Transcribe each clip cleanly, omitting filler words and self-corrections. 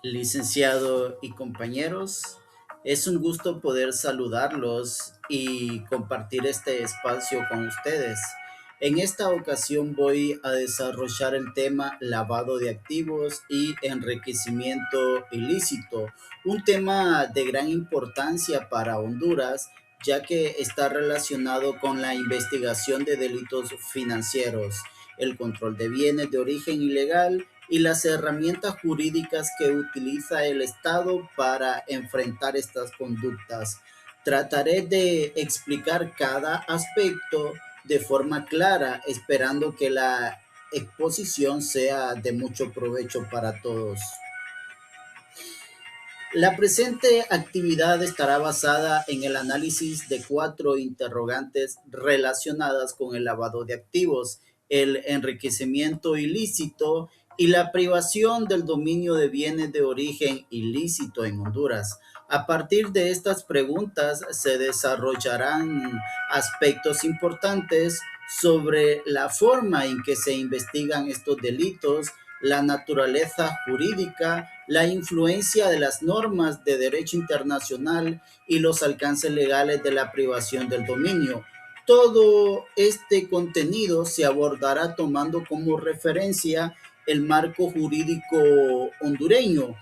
Licenciado y compañeros, es un gusto poder saludarlos y compartir este espacio con ustedes. En esta ocasión voy a desarrollar el tema lavado de activos y enriquecimiento ilícito, un tema de gran importancia para Honduras, ya que está relacionado con la investigación de delitos financieros, el control de bienes de origen ilegal y las herramientas jurídicas que utiliza el Estado para enfrentar estas conductas. Trataré de explicar cada aspecto de forma clara, esperando que la exposición sea de mucho provecho para todos. La presente actividad estará basada en el análisis de cuatro interrogantes relacionadas con el lavado de activos, el enriquecimiento ilícito y la privación del dominio de bienes de origen ilícito en Honduras. A partir de estas preguntas se desarrollarán aspectos importantes sobre la forma en que se investigan estos delitos, la naturaleza jurídica, la influencia de las normas de derecho internacional y los alcances legales de la privación del dominio. Todo este contenido se abordará tomando como referencia el marco jurídico hondureño,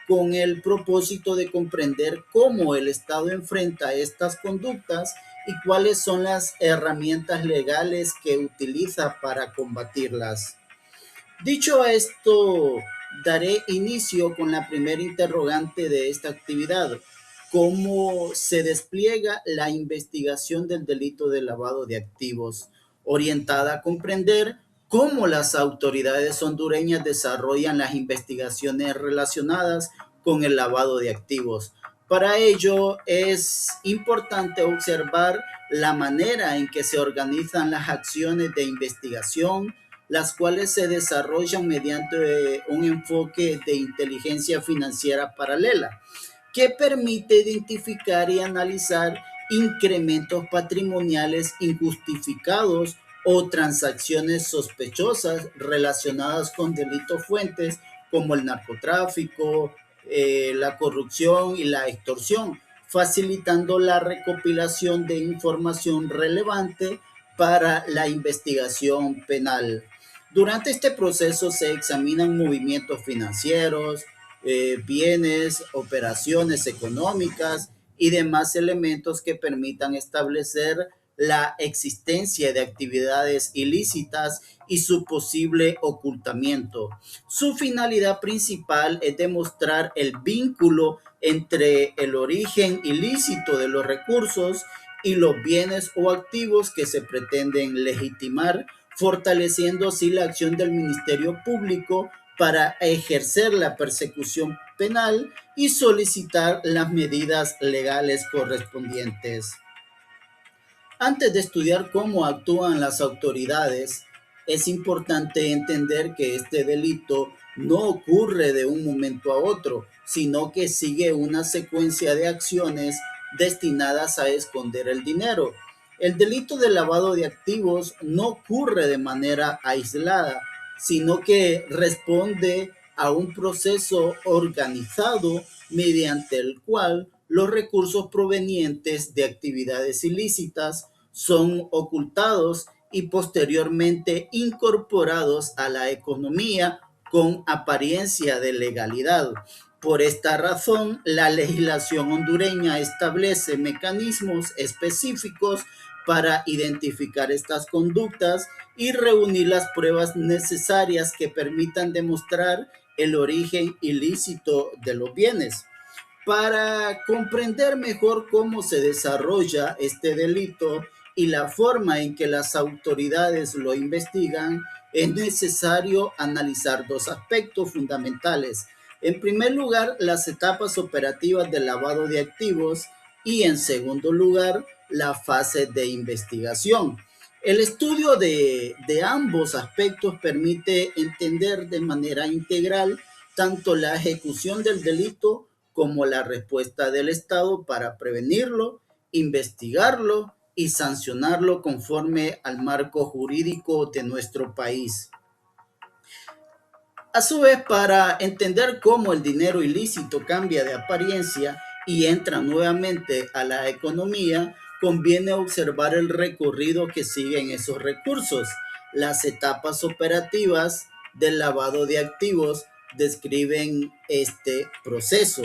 con el propósito de comprender cómo el Estado enfrenta estas conductas y cuáles son las herramientas legales que utiliza para combatirlas. Dicho esto, daré inicio con la primera interrogante de esta actividad: ¿cómo se despliega la investigación del delito de lavado de activos, orientada a comprender cómo las autoridades hondureñas desarrollan las investigaciones relacionadas con el lavado de activos? Para ello es importante observar la manera en que se organizan las acciones de investigación, las cuales se desarrollan mediante un enfoque de inteligencia financiera paralela, que permite identificar y analizar incrementos patrimoniales injustificados o transacciones sospechosas relacionadas con delitos fuentes como el narcotráfico, la corrupción y la extorsión, facilitando la recopilación de información relevante para la investigación penal. Durante este proceso se examinan movimientos financieros, bienes, operaciones económicas y demás elementos que permitan establecer la existencia de actividades ilícitas y su posible ocultamiento. Su finalidad principal es demostrar el vínculo entre el origen ilícito de los recursos y los bienes o activos que se pretenden legitimar, fortaleciendo así la acción del Ministerio Público para ejercer la persecución penal y solicitar las medidas legales correspondientes. Antes de estudiar cómo actúan las autoridades, es importante entender que este delito no ocurre de un momento a otro, sino que sigue una secuencia de acciones destinadas a esconder el dinero. El delito de lavado de activos no ocurre de manera aislada, sino que responde a un proceso organizado mediante el cual los recursos provenientes de actividades ilícitas son ocultados y posteriormente incorporados a la economía con apariencia de legalidad. Por esta razón, la legislación hondureña establece mecanismos específicos para identificar estas conductas y reunir las pruebas necesarias que permitan demostrar el origen ilícito de los bienes. Para comprender mejor cómo se desarrolla este delito y la forma en que las autoridades lo investigan, es necesario analizar dos aspectos fundamentales. En primer lugar, las etapas operativas del lavado de activos y en segundo lugar, la fase de investigación. El estudio de ambos aspectos permite entender de manera integral tanto la ejecución del delito como la respuesta del Estado para prevenirlo, investigarlo y sancionarlo conforme al marco jurídico de nuestro país. A su vez, para entender cómo el dinero ilícito cambia de apariencia y entra nuevamente a la economía, conviene observar el recorrido que siguen esos recursos. Las etapas operativas del lavado de activos describen este proceso,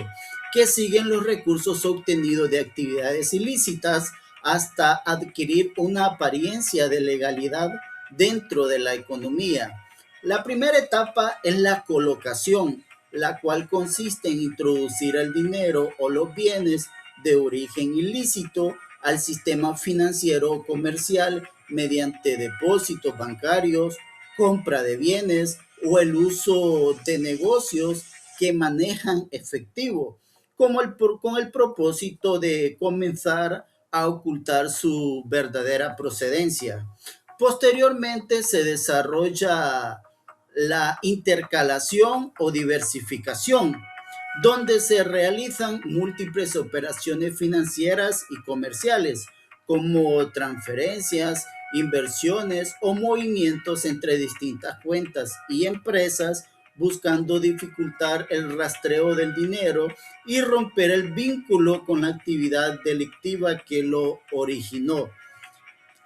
que siguen los recursos obtenidos de actividades ilícitas hasta adquirir una apariencia de legalidad dentro de la economía. La primera etapa es la colocación, la cual consiste en introducir el dinero o los bienes de origen ilícito al sistema financiero o comercial mediante depósitos bancarios, compra de bienes o el uso de negocios que manejan efectivo, con el propósito de comenzar a ocultar su verdadera procedencia. Posteriormente se desarrolla la intercalación o diversificación, donde se realizan múltiples operaciones financieras y comerciales, como transferencias, inversiones o movimientos entre distintas cuentas y empresas, buscando dificultar el rastreo del dinero y romper el vínculo con la actividad delictiva que lo originó.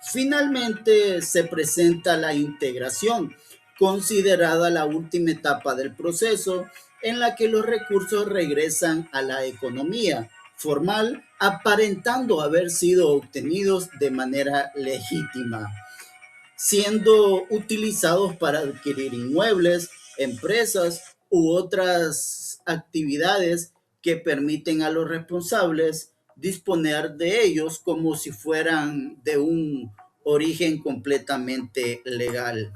Finalmente se presenta la integración, considerada la última etapa del proceso en la que los recursos regresan a la economía formal, aparentando haber sido obtenidos de manera legítima, siendo utilizados para adquirir inmuebles, empresas u otras actividades que permiten a los responsables disponer de ellos como si fueran de un origen completamente legal.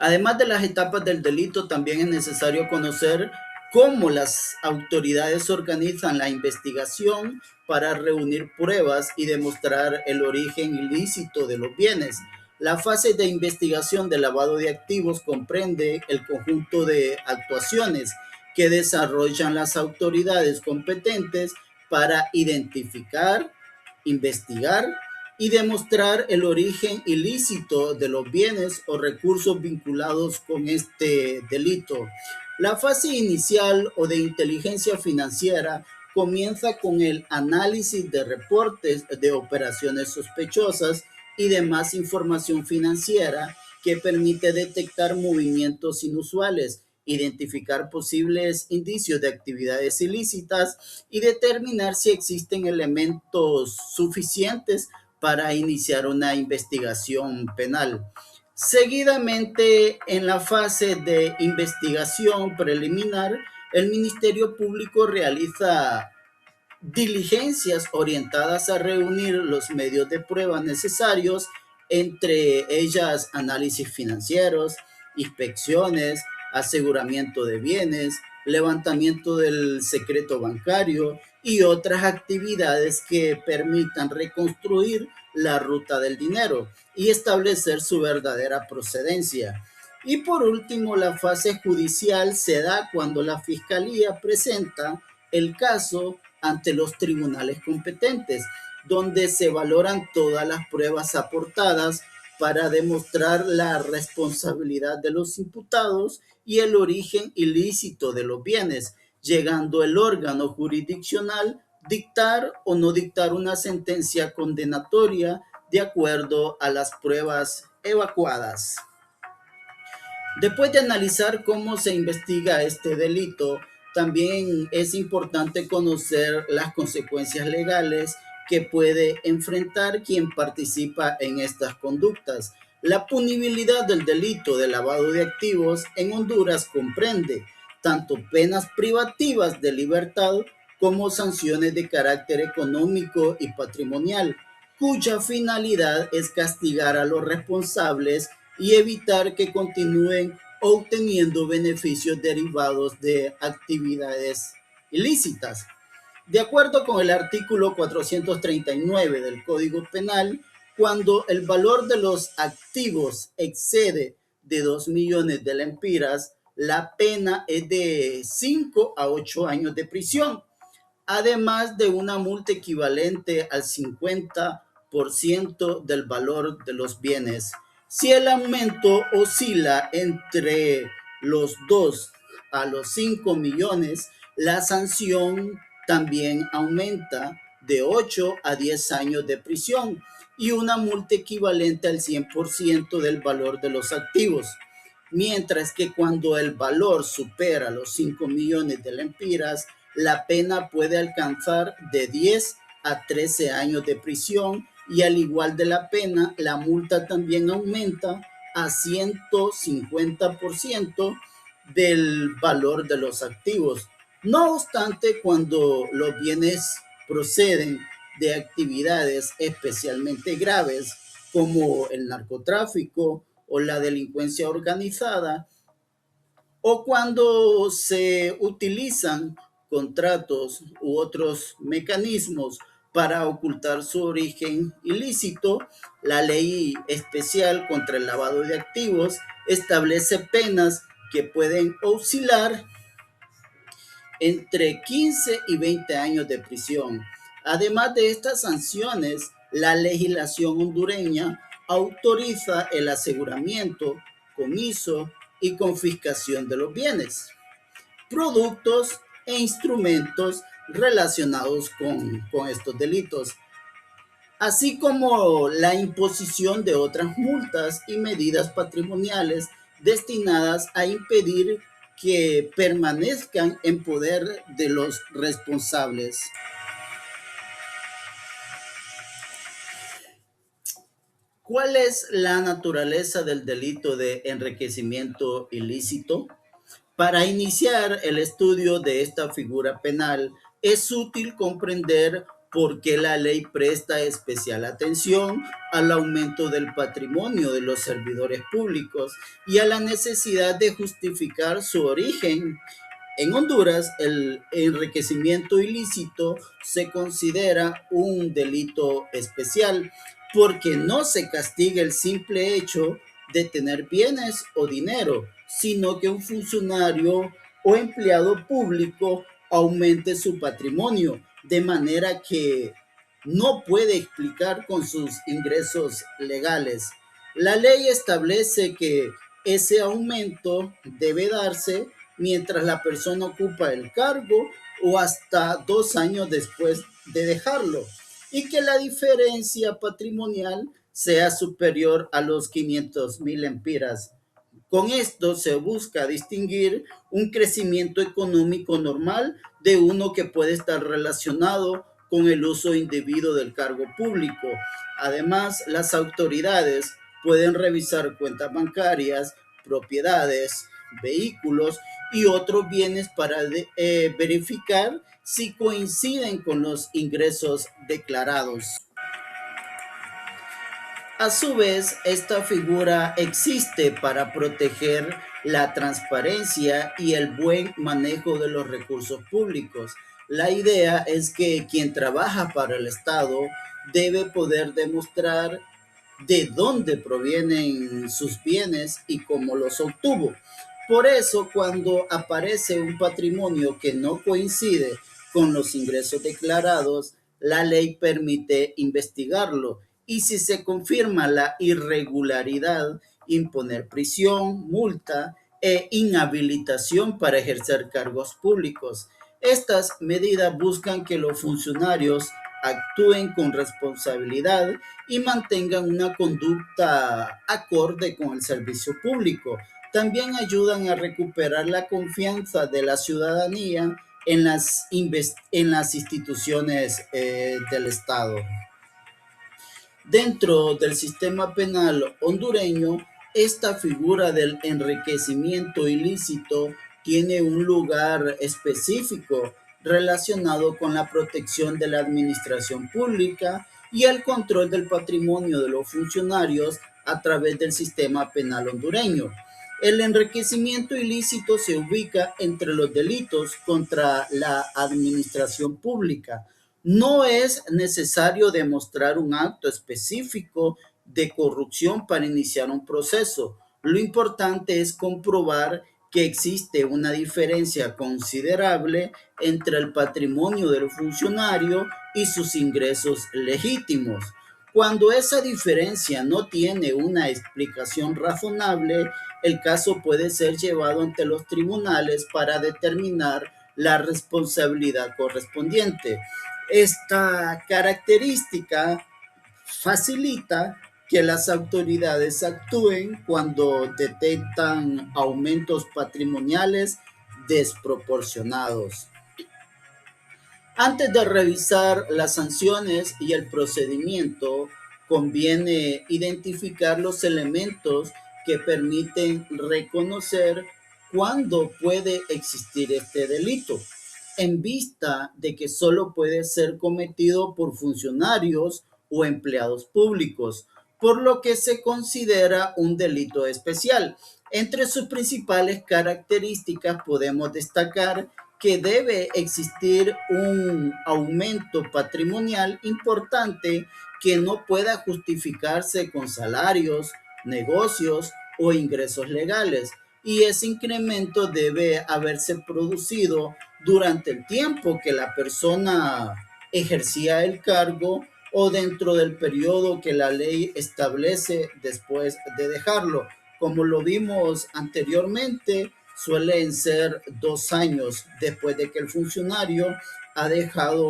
Además de las etapas del delito, también es necesario conocer cómo las autoridades organizan la investigación para reunir pruebas y demostrar el origen ilícito de los bienes. La fase de investigación de lavado de activos comprende el conjunto de actuaciones que desarrollan las autoridades competentes para identificar, investigar y demostrar el origen ilícito de los bienes o recursos vinculados con este delito. La fase inicial o de inteligencia financiera comienza con el análisis de reportes de operaciones sospechosas y demás información financiera que permite detectar movimientos inusuales, identificar posibles indicios de actividades ilícitas y determinar si existen elementos suficientes para iniciar una investigación penal. Seguidamente, en la fase de investigación preliminar, el Ministerio Público realiza diligencias orientadas a reunir los medios de prueba necesarios, entre ellas análisis financieros, inspecciones, aseguramiento de bienes, levantamiento del secreto bancario y otras actividades que permitan reconstruir la ruta del dinero y establecer su verdadera procedencia. Y por último, la fase judicial se da cuando la Fiscalía presenta el caso ante los tribunales competentes, donde se valoran todas las pruebas aportadas para demostrar la responsabilidad de los imputados y el origen ilícito de los bienes, llegando el órgano jurisdiccional dictar o no dictar una sentencia condenatoria de acuerdo a las pruebas evacuadas. Después de analizar cómo se investiga este delito, también es importante conocer las consecuencias legales que puede enfrentar quien participa en estas conductas. La punibilidad del delito de lavado de activos en Honduras comprende tanto penas privativas de libertad como sanciones de carácter económico y patrimonial, cuya finalidad es castigar a los responsables y evitar que continúen obteniendo beneficios derivados de actividades ilícitas. De acuerdo con el artículo 439 del Código Penal, cuando el valor de los activos excede de 2 millones de lempiras, la pena es de 5 a 8 años de prisión, además de una multa equivalente al 50% del valor de los bienes. Si el aumento oscila entre los 2 a los 5 millones, la sanción también aumenta de 8 a 10 años de prisión y una multa equivalente al 100% del valor de los activos. Mientras que cuando el valor supera los 5 millones de lempiras, la pena puede alcanzar de 10 a 13 años de prisión y al igual de la pena, la multa también aumenta a 150% del valor de los activos. No obstante, cuando los bienes proceden de actividades especialmente graves como el narcotráfico o la delincuencia organizada, o cuando se utilizan contratos u otros mecanismos para ocultar su origen ilícito, la ley especial contra el lavado de activos establece penas que pueden oscilar entre 15 y 20 años de prisión. Además de estas sanciones, la legislación hondureña autoriza el aseguramiento, comiso y confiscación de los bienes, productos e instrumentos relacionados con estos delitos, así como la imposición de otras multas y medidas patrimoniales destinadas a impedir que permanezcan en poder de los responsables. ¿Cuál es la naturaleza del delito de enriquecimiento ilícito? Para iniciar el estudio de esta figura penal, es útil comprender por qué la ley presta especial atención al aumento del patrimonio de los servidores públicos y a la necesidad de justificar su origen. En Honduras, el enriquecimiento ilícito se considera un delito especial porque no se castiga el simple hecho de tener bienes o dinero, sino que un funcionario o empleado público aumente su patrimonio de manera que no puede explicar con sus ingresos legales. La ley establece que ese aumento debe darse mientras la persona ocupa el cargo o hasta 2 años después de dejarlo y que la diferencia patrimonial sea superior a los 500,000 empiras. Con esto se busca distinguir un crecimiento económico normal de uno que puede estar relacionado con el uso indebido del cargo público. Además, las autoridades pueden revisar cuentas bancarias, propiedades, vehículos y otros bienes para verificar si coinciden con los ingresos declarados. A su vez, esta figura existe para proteger la transparencia y el buen manejo de los recursos públicos. La idea es que quien trabaja para el Estado debe poder demostrar de dónde provienen sus bienes y cómo los obtuvo. Por eso, cuando aparece un patrimonio que no coincide con los ingresos declarados, la ley permite investigarlo y si se confirma la irregularidad, imponer prisión, multa e inhabilitación para ejercer cargos públicos. Estas medidas buscan que los funcionarios actúen con responsabilidad y mantengan una conducta acorde con el servicio público. También ayudan a recuperar la confianza de la ciudadanía en las instituciones del Estado. Dentro del sistema penal hondureño, esta figura del enriquecimiento ilícito tiene un lugar específico relacionado con la protección de la administración pública y el control del patrimonio de los funcionarios a través del sistema penal hondureño. El enriquecimiento ilícito se ubica entre los delitos contra la administración pública. No es necesario demostrar un acto específico de corrupción para iniciar un proceso. Lo importante es comprobar que existe una diferencia considerable entre el patrimonio del funcionario y sus ingresos legítimos. Cuando esa diferencia no tiene una explicación razonable, el caso puede ser llevado ante los tribunales para determinar la responsabilidad correspondiente. Esta característica facilita que las autoridades actúen cuando detectan aumentos patrimoniales desproporcionados. Antes de revisar las sanciones y el procedimiento, conviene identificar los elementos que permiten reconocer cuándo puede existir este delito, en vista de que solo puede ser cometido por funcionarios o empleados públicos, por lo que se considera un delito especial. Entre sus principales características podemos destacar que debe existir un aumento patrimonial importante que no pueda justificarse con salarios, negocios o ingresos legales. Y ese incremento debe haberse producido durante el tiempo que la persona ejercía el cargo o dentro del periodo que la ley establece después de dejarlo. Como lo vimos anteriormente, suelen ser 2 años después de que el funcionario ha dejado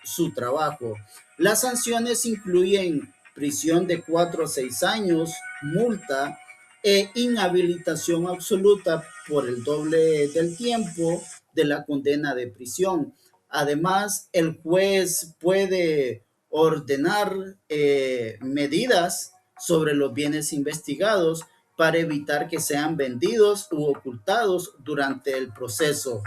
su trabajo. Las sanciones incluyen prisión de 4 a 6 años, multa e inhabilitación absoluta por el doble del tiempo de la condena de prisión. Además, el juez puede ordenar medidas sobre los bienes investigados para evitar que sean vendidos u ocultados durante el proceso.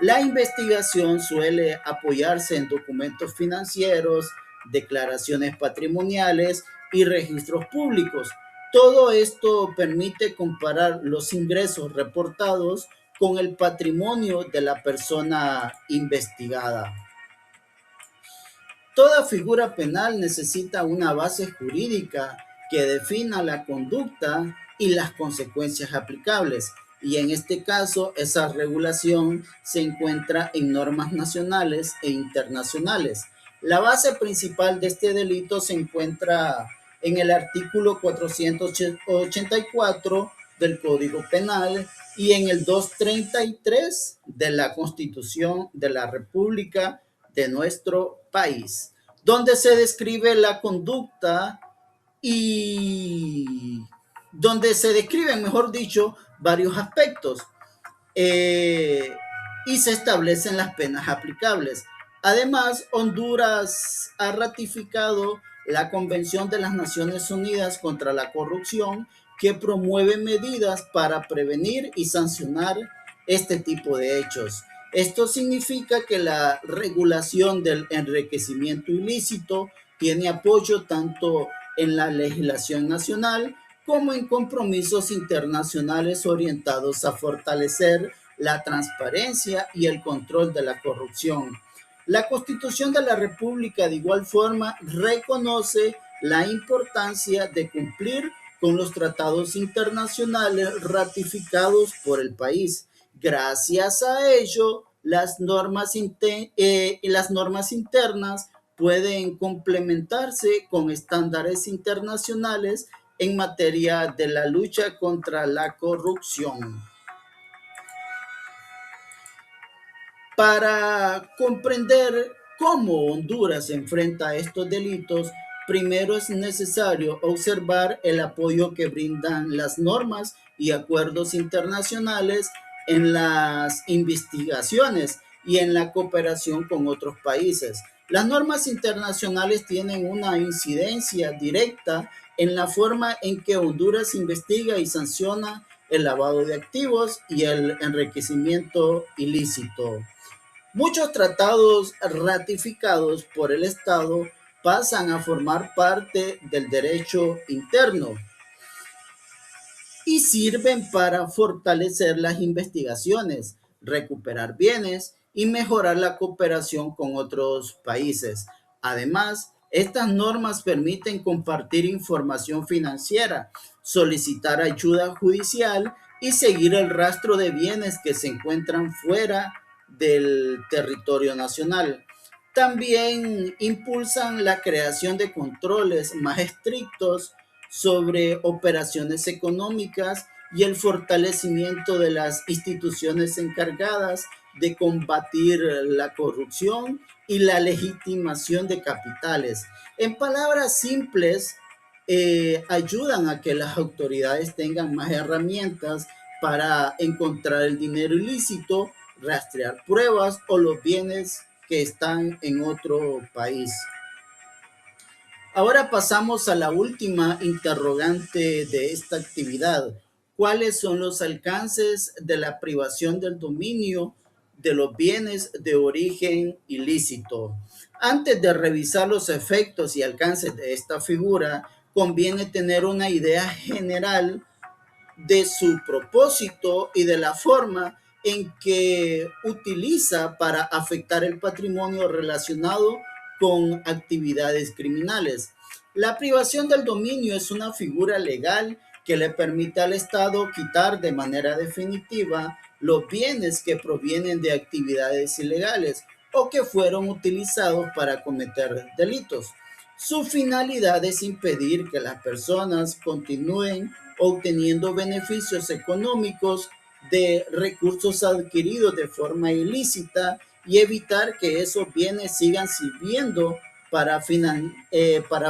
La investigación suele apoyarse en documentos financieros, declaraciones patrimoniales y registros públicos. Todo esto permite comparar los ingresos reportados con el patrimonio de la persona investigada. Toda figura penal necesita una base jurídica que defina la conducta y las consecuencias aplicables, y en este caso esa regulación se encuentra en normas nacionales e internacionales. La base principal de este delito se encuentra en el artículo 484 del Código Penal y en el 233 de la Constitución de la República de nuestro país, donde se describe la conducta y donde se describen, mejor dicho, varios aspectos eh, y se establecen las penas aplicables. Además, Honduras ha ratificado la Convención de las Naciones Unidas contra la Corrupción, que promueve medidas para prevenir y sancionar este tipo de hechos. Esto significa que la regulación del enriquecimiento ilícito tiene apoyo tanto en la legislación nacional como en compromisos internacionales orientados a fortalecer la transparencia y el control de la corrupción. La Constitución de la República de igual forma reconoce la importancia de cumplir con los tratados internacionales ratificados por el país. Gracias a ello, las normas internas pueden complementarse con estándares internacionales en materia de la lucha contra la corrupción. Para comprender cómo Honduras enfrenta estos delitos, primero es necesario observar el apoyo que brindan las normas y acuerdos internacionales en las investigaciones y en la cooperación con otros países. Las normas internacionales tienen una incidencia directa en la forma en que Honduras investiga y sanciona el lavado de activos y el enriquecimiento ilícito. Muchos tratados ratificados por el Estado pasan a formar parte del derecho interno y sirven para fortalecer las investigaciones, recuperar bienes y mejorar la cooperación con otros países. Además, estas normas permiten compartir información financiera, solicitar ayuda judicial y seguir el rastro de bienes que se encuentran fuera del territorio nacional. También impulsan la creación de controles más estrictos sobre operaciones económicas y el fortalecimiento de las instituciones encargadas de combatir la corrupción y la legitimación de capitales. En palabras simples, ayudan a que las autoridades tengan más herramientas para encontrar el dinero ilícito, rastrear pruebas o los bienes que están en otro país. Ahora pasamos a la última interrogante de esta actividad. ¿Cuáles son los alcances de la privación del dominio de los bienes de origen ilícito? Antes de revisar los efectos y alcances de esta figura, conviene tener una idea general de su propósito y de la forma en que utiliza para afectar el patrimonio relacionado con actividades criminales. La privación del dominio es una figura legal que le permite al Estado quitar de manera definitiva los bienes que provienen de actividades ilegales o que fueron utilizados para cometer delitos. Su finalidad es impedir que las personas continúen obteniendo beneficios económicos de recursos adquiridos de forma ilícita y evitar que esos bienes sigan sirviendo para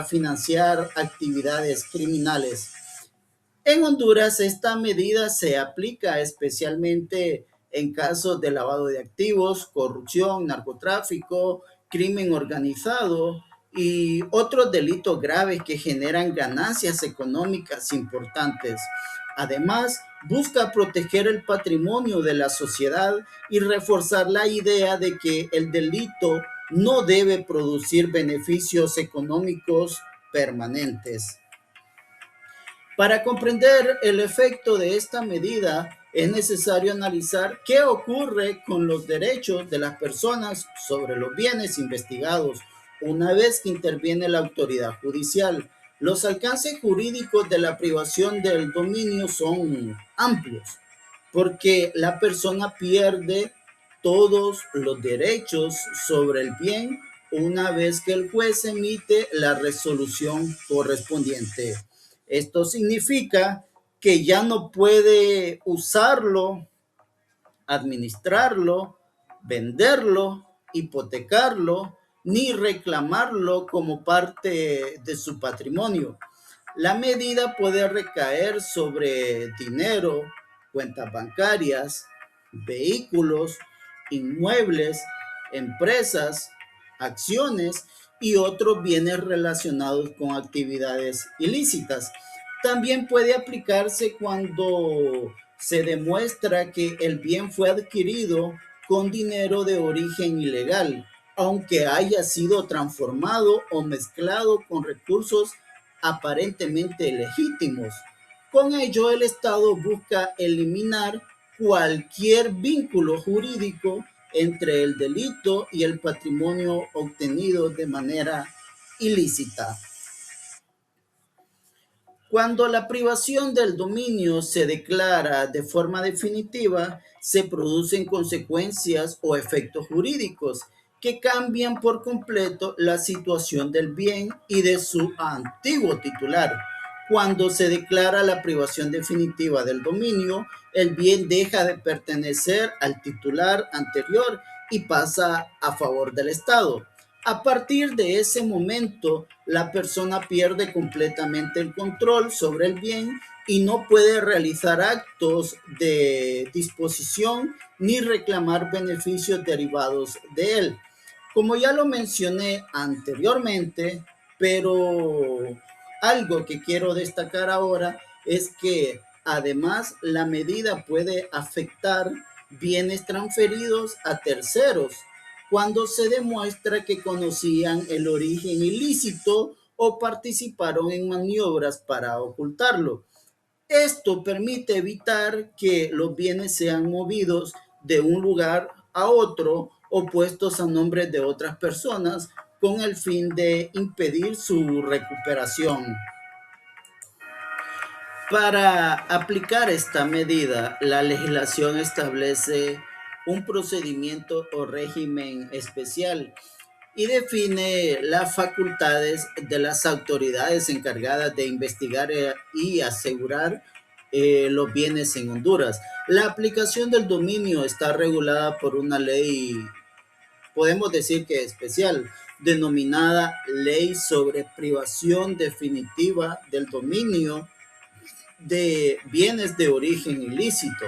financiar actividades criminales. En Honduras, esta medida se aplica especialmente en casos de lavado de activos, corrupción, narcotráfico, crimen organizado y otros delitos graves que generan ganancias económicas importantes. Además, busca proteger el patrimonio de la sociedad y reforzar la idea de que el delito no debe producir beneficios económicos permanentes. Para comprender el efecto de esta medida, es necesario analizar qué ocurre con los derechos de las personas sobre los bienes investigados una vez que interviene la autoridad judicial. Los alcances jurídicos de la privación del dominio son amplios, porque la persona pierde todos los derechos sobre el bien una vez que el juez emite la resolución correspondiente. Esto significa que ya no puede usarlo, administrarlo, venderlo, hipotecarlo, ni reclamarlo como parte de su patrimonio. La medida puede recaer sobre dinero, cuentas bancarias, vehículos, inmuebles, empresas, acciones y otros bienes relacionados con actividades ilícitas. También puede aplicarse cuando se demuestra que el bien fue adquirido con dinero de origen ilegal, aunque haya sido transformado o mezclado con recursos aparentemente legítimos. Con ello, el Estado busca eliminar cualquier vínculo jurídico entre el delito y el patrimonio obtenido de manera ilícita. Cuando la privación del dominio se declara de forma definitiva, se producen consecuencias o efectos jurídicos que cambian por completo la situación del bien y de su antiguo titular. Cuando se declara la privación definitiva del dominio, el bien deja de pertenecer al titular anterior y pasa a favor del Estado. A partir de ese momento, la persona pierde completamente el control sobre el bien y no puede realizar actos de disposición ni reclamar beneficios derivados de él. Como ya lo mencioné anteriormente, pero algo que quiero destacar ahora es que además la medida puede afectar bienes transferidos a terceros cuando se demuestra que conocían el origen ilícito o participaron en maniobras para ocultarlo. Esto permite evitar que los bienes sean movidos de un lugar a otro o puestos a nombre de otras personas con el fin de impedir su recuperación. Para aplicar esta medida, la legislación establece un procedimiento o régimen especial y define las facultades de las autoridades encargadas de investigar y asegurar los bienes en Honduras. La aplicación del dominio está regulada por una ley, podemos decir que especial, denominada Ley sobre Privación Definitiva del Dominio de Bienes de Origen Ilícito,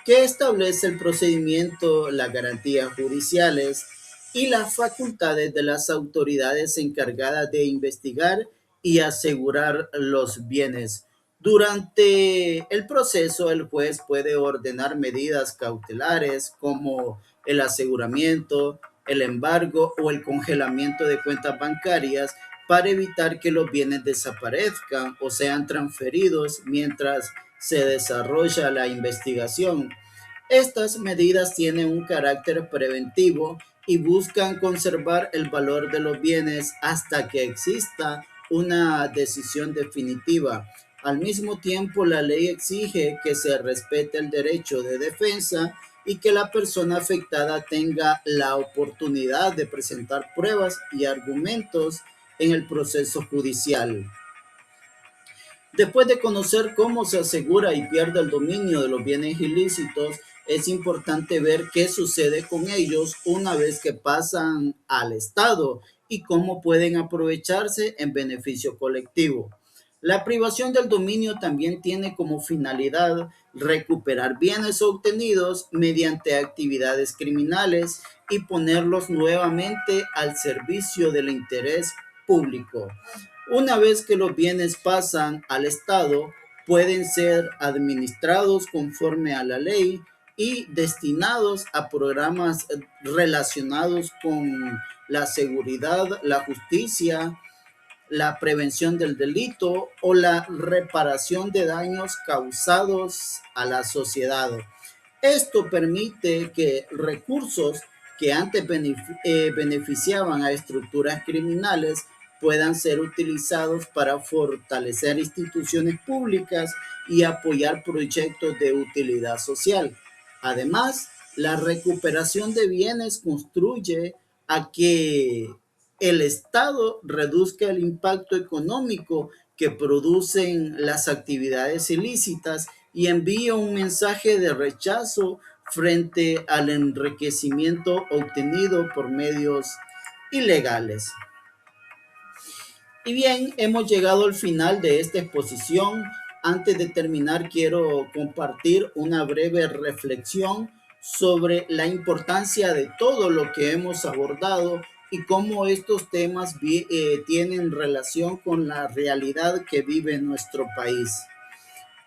que establece el procedimiento, las garantías judiciales y las facultades de las autoridades encargadas de investigar y asegurar los bienes. Durante el proceso, el juez puede ordenar medidas cautelares como el aseguramiento, el embargo o el congelamiento de cuentas bancarias para evitar que los bienes desaparezcan o sean transferidos mientras se desarrolla la investigación. Estas medidas tienen un carácter preventivo y buscan conservar el valor de los bienes hasta que exista una decisión definitiva. Al mismo tiempo, la ley exige que se respete el derecho de defensa y que la persona afectada tenga la oportunidad de presentar pruebas y argumentos en el proceso judicial. Después de conocer cómo se asegura y pierde el dominio de los bienes ilícitos, es importante ver qué sucede con ellos una vez que pasan al Estado y cómo pueden aprovecharse en beneficio colectivo. La privación del dominio también tiene como finalidad recuperar bienes obtenidos mediante actividades criminales y ponerlos nuevamente al servicio del interés público. Una vez que los bienes pasan al Estado, pueden ser administrados conforme a la ley y destinados a programas relacionados con la seguridad, la justicia, la prevención del delito o la reparación de daños causados a la sociedad. Esto permite que recursos que antes beneficiaban a estructuras criminales puedan ser utilizados para fortalecer instituciones públicas y apoyar proyectos de utilidad social. Además, la recuperación de bienes contribuye a que el Estado reduzca el impacto económico que producen las actividades ilícitas y envía un mensaje de rechazo frente al enriquecimiento obtenido por medios ilegales. Y bien, hemos llegado al final de esta exposición. Antes de terminar, quiero compartir una breve reflexión sobre la importancia de todo lo que hemos abordado y cómo estos temas tienen relación con la realidad que vive nuestro país.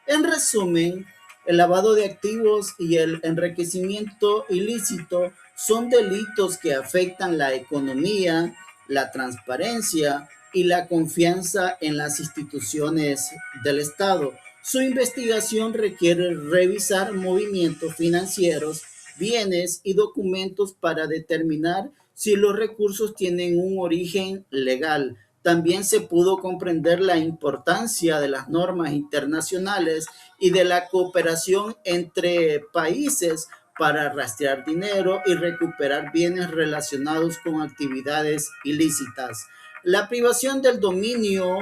En resumen, el lavado de activos y el enriquecimiento ilícito son delitos que afectan la economía, la transparencia y la confianza en las instituciones del Estado. Su investigación requiere revisar movimientos financieros, bienes y documentos para determinar si los recursos tienen un origen legal. También se pudo comprender la importancia de las normas internacionales y de la cooperación entre países para rastrear dinero y recuperar bienes relacionados con actividades ilícitas. La privación del dominio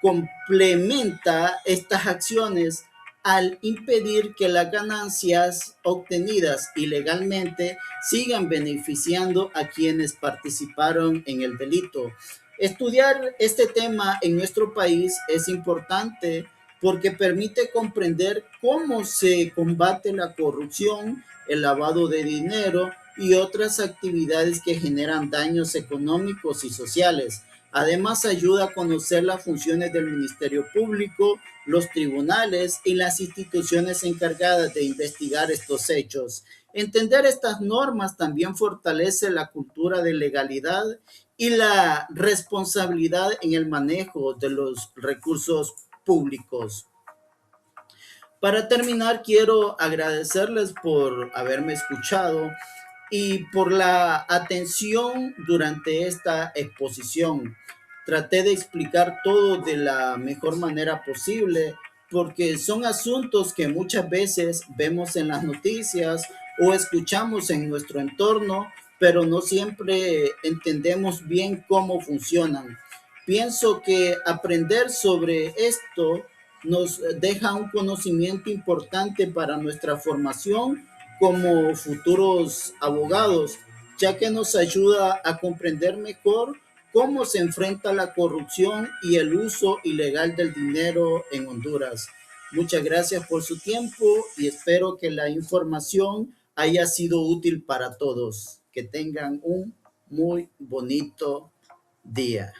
complementa estas acciones al impedir que las ganancias obtenidas ilegalmente sigan beneficiando a quienes participaron en el delito. Estudiar este tema en nuestro país es importante porque permite comprender cómo se combate la corrupción, el lavado de dinero y otras actividades que generan daños económicos y sociales. Además, ayuda a conocer las funciones del Ministerio Público, los tribunales y las instituciones encargadas de investigar estos hechos. Entender estas normas también fortalece la cultura de legalidad y la responsabilidad en el manejo de los recursos públicos. Para terminar, quiero agradecerles por haberme escuchado y por la atención durante esta exposición. Traté de explicar todo de la mejor manera posible porque son asuntos que muchas veces vemos en las noticias o escuchamos en nuestro entorno, pero no siempre entendemos bien cómo funcionan. Pienso que aprender sobre esto nos deja un conocimiento importante para nuestra formación como futuros abogados, ya que nos ayuda a comprender mejor cómo se enfrenta la corrupción y el uso ilegal del dinero en Honduras. Muchas gracias por su tiempo y espero que la información haya sido útil para todos. Que tengan un muy bonito día.